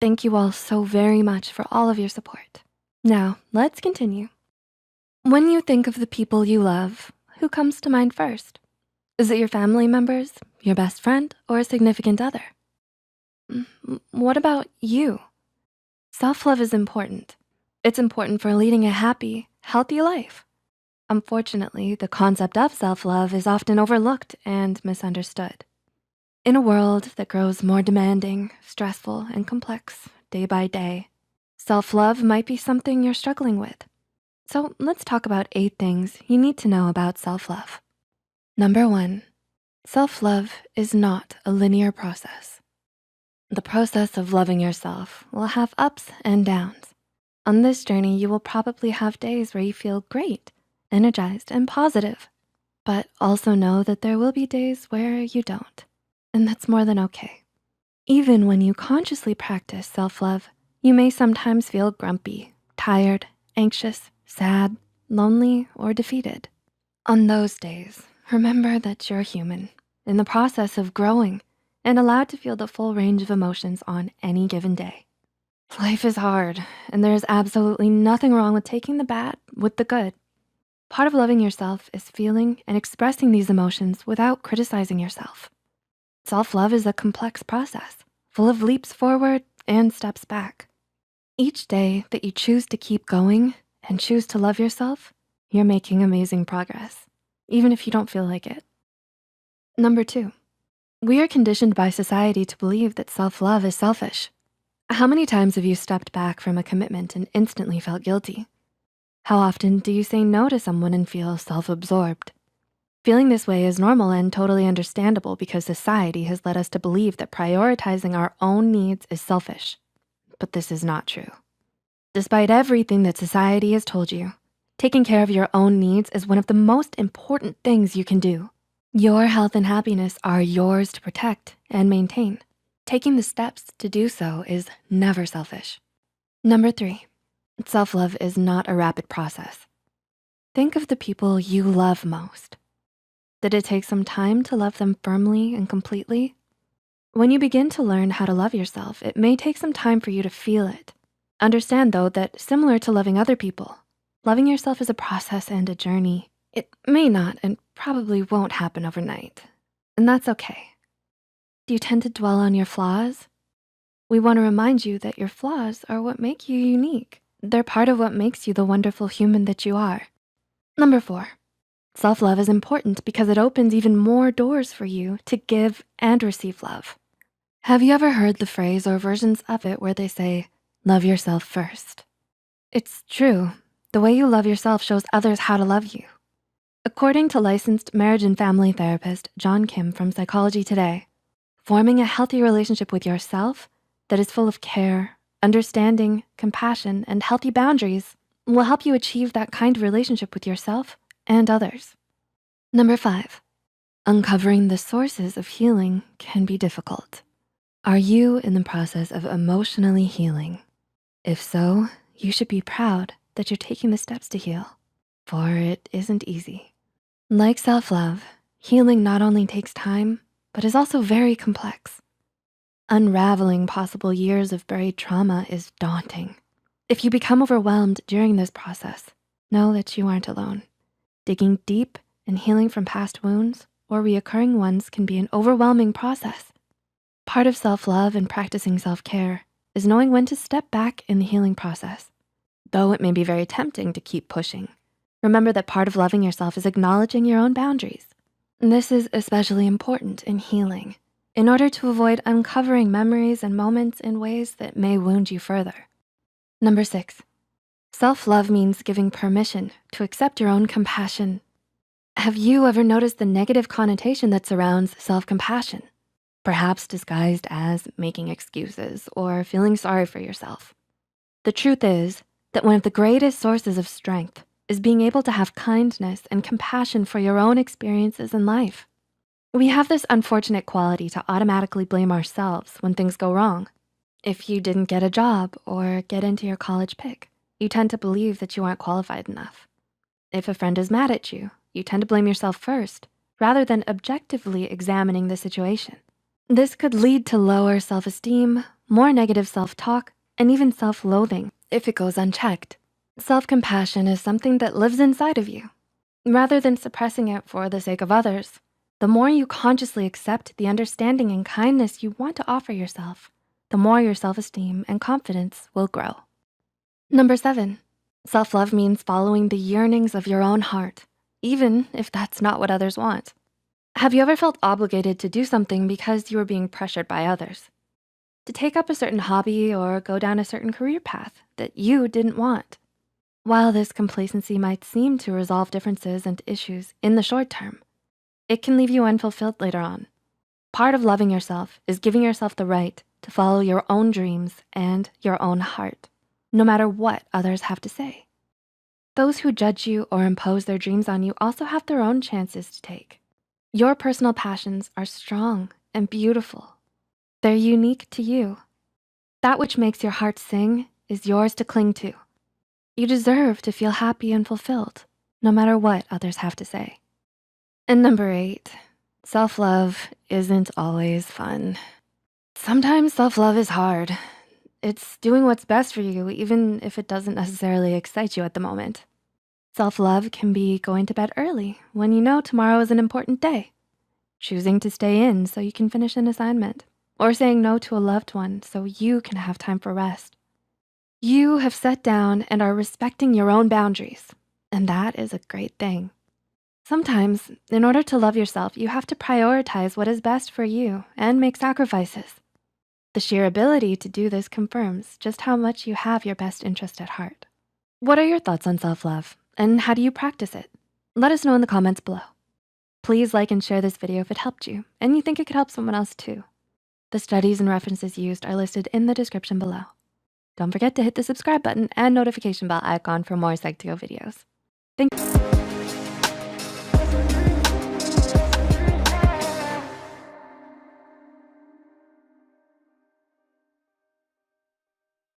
Thank you all so very much for all of your support. Now, let's continue. When you think of the people you love, who comes to mind first? Is it your family members, your best friend, or a significant other? What about you? Self-love is important. It's important for leading a happy, healthy life. Unfortunately, the concept of self-love is often overlooked and misunderstood. In a world that grows more demanding, stressful, and complex day by day, self-love might be something you're struggling with. So let's talk about 8 things you need to know about self-love. Number 1, self-love is not a linear process. The process of loving yourself will have ups and downs. On this journey, you will probably have days where you feel great, energized, and positive. But also know that there will be days where you don't, and that's more than okay. Even when you consciously practice self-love, you may sometimes feel grumpy, tired, anxious, sad, lonely, or defeated. On those days, remember that you're human, in the process of growing, and allowed to feel the full range of emotions on any given day. Life is hard, and there's absolutely nothing wrong with taking the bad with the good. Part of loving yourself is feeling and expressing these emotions without criticizing yourself. Self-love is a complex process, full of leaps forward and steps back. Each day that you choose to keep going and choose to love yourself, you're making amazing progress, even if you don't feel like it. Number 2, we are conditioned by society to believe that self-love is selfish. How many times have you stepped back from a commitment and instantly felt guilty? How often do you say no to someone and feel self-absorbed? Feeling this way is normal and totally understandable because society has led us to believe that prioritizing our own needs is selfish. But this is not true. Despite everything that society has told you, taking care of your own needs is one of the most important things you can do. Your health and happiness are yours to protect and maintain. Taking the steps to do so is never selfish. Number 3, self-love is not a rapid process. Think of the people you love most. Did it take some time to love them firmly and completely? When you begin to learn how to love yourself, it may take some time for you to feel it. Understand though that similar to loving other people, loving yourself is a process and a journey. It may not and probably won't happen overnight, and that's okay. Do you tend to dwell on your flaws? We wanna remind you that your flaws are what make you unique. They're part of what makes you the wonderful human that you are. Number 4, self-love is important because it opens even more doors for you to give and receive love. Have you ever heard the phrase or versions of it where they say, love yourself first? It's true. The way you love yourself shows others how to love you. According to licensed marriage and family therapist John Kim from Psychology Today, forming a healthy relationship with yourself that is full of care, understanding, compassion, and healthy boundaries will help you achieve that kind of relationship with yourself and others. Number 5, uncovering the sources of healing can be difficult. Are you in the process of emotionally healing? If so, you should be proud that you're taking the steps to heal, for it isn't easy. Like self-love, healing not only takes time, but is also very complex. Unraveling possible years of buried trauma is daunting. If you become overwhelmed during this process, know that you aren't alone. Digging deep and healing from past wounds or reoccurring ones can be an overwhelming process. Part of self-love and practicing self-care is knowing when to step back in the healing process. Though it may be very tempting to keep pushing, remember that part of loving yourself is acknowledging your own boundaries. This is especially important in healing in order to avoid uncovering memories and moments in ways that may wound you further. Number 6, self-love means giving permission to accept your own compassion. Have you ever noticed the negative connotation that surrounds self-compassion? Perhaps disguised as making excuses or feeling sorry for yourself. The truth is that one of the greatest sources of strength is being able to have kindness and compassion for your own experiences in life. We have this unfortunate quality to automatically blame ourselves when things go wrong. If you didn't get a job or get into your college pick, you tend to believe that you aren't qualified enough. If a friend is mad at you, you tend to blame yourself first, rather than objectively examining the situation. This could lead to lower self-esteem, more negative self-talk, and even self-loathing if it goes unchecked. Self-compassion is something that lives inside of you. Rather than suppressing it for the sake of others, the more you consciously accept the understanding and kindness you want to offer yourself, the more your self-esteem and confidence will grow. Number 7, self-love means following the yearnings of your own heart, even if that's not what others want. Have you ever felt obligated to do something because you were being pressured by others? To take up a certain hobby or go down a certain career path that you didn't want? While this complacency might seem to resolve differences and issues in the short term, it can leave you unfulfilled later on. Part of loving yourself is giving yourself the right to follow your own dreams and your own heart, no matter what others have to say. Those who judge you or impose their dreams on you also have their own chances to take. Your personal passions are strong and beautiful. They're unique to you. That which makes your heart sing is yours to cling to. You deserve to feel happy and fulfilled, no matter what others have to say. And number 8, self-love isn't always fun. Sometimes self-love is hard. It's doing what's best for you, even if it doesn't necessarily excite you at the moment. Self-love can be going to bed early when you know tomorrow is an important day, choosing to stay in so you can finish an assignment, or saying no to a loved one so you can have time for rest. You have sat down and are respecting your own boundaries, and that is a great thing. Sometimes, in order to love yourself, you have to prioritize what is best for you and make sacrifices. The sheer ability to do this confirms just how much you have your best interest at heart. What are your thoughts on self-love, and how do you practice it? Let us know in the comments below. Please like and share this video if it helped you and you think it could help someone else too. The studies and references used are listed in the description below. Don't forget to hit the subscribe button and notification bell icon for more Psych2Go videos. Thank you.